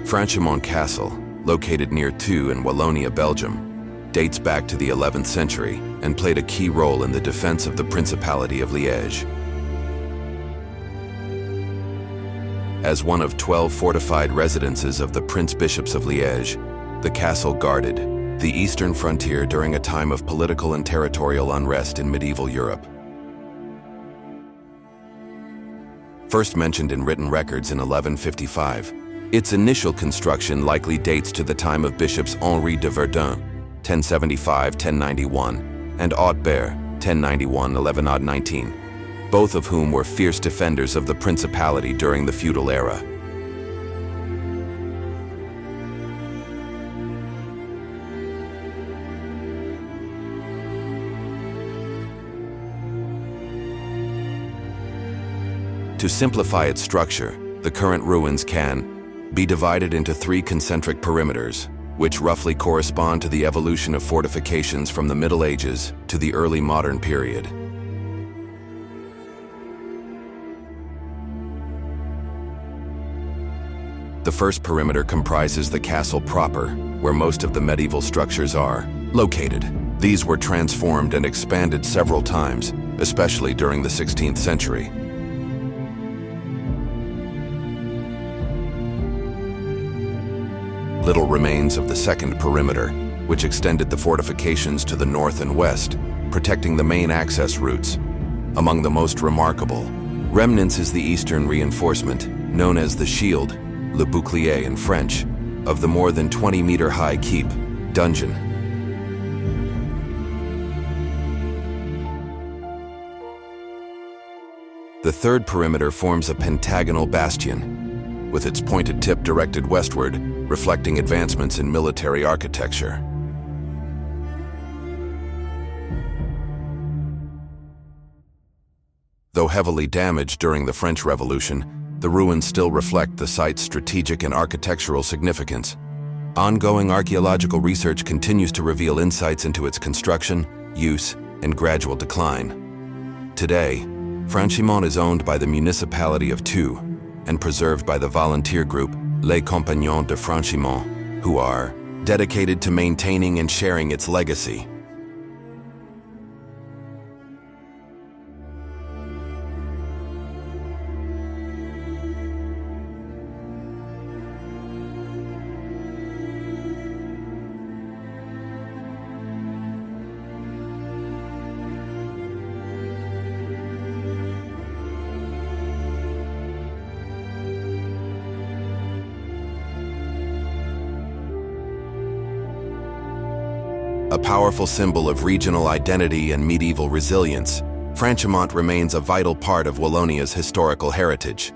Franchimont Castle, located near Theux in Wallonia, Belgium, dates back to the 11th century and played a key role in the defense of the Principality of Liège. As one of 12 fortified residences of the Prince-Bishops of Liège, the castle guarded the eastern frontier during a time of political and territorial unrest in medieval Europe. First mentioned in written records in 1155, its initial construction likely dates to the time of Bishops Henri de Verdun, 1075-1091, and Audebert, 1091-1119, both of whom were fierce defenders of the principality during the feudal era. To simplify its structure, the current ruins can be divided into 3 concentric perimeters, which roughly correspond to the evolution of fortifications from the Middle Ages to the early modern period. The first perimeter comprises the castle proper, where most of the medieval structures are located. These were transformed and expanded several times, especially during the 16th century. Little remains of the second perimeter, which extended the fortifications to the north and west, protecting the main access routes. Among the most remarkable remnants is the eastern reinforcement, known as the shield, le bouclier in French, of the more than 20-meter-high keep dungeon. The third perimeter forms a pentagonal bastion, with its pointed tip directed westward, reflecting advancements in military architecture. Though heavily damaged during the French Revolution, the ruins still reflect the site's strategic and architectural significance. Ongoing archaeological research continues to reveal insights into its construction, use, and gradual decline. Today, Franchimont is owned by the municipality of Theux and preserved by the volunteer group Les Compagnons de Franchimont, who are dedicated to maintaining and sharing its legacy. A powerful symbol of regional identity and medieval resilience, Franchimont remains a vital part of Wallonia's historical heritage.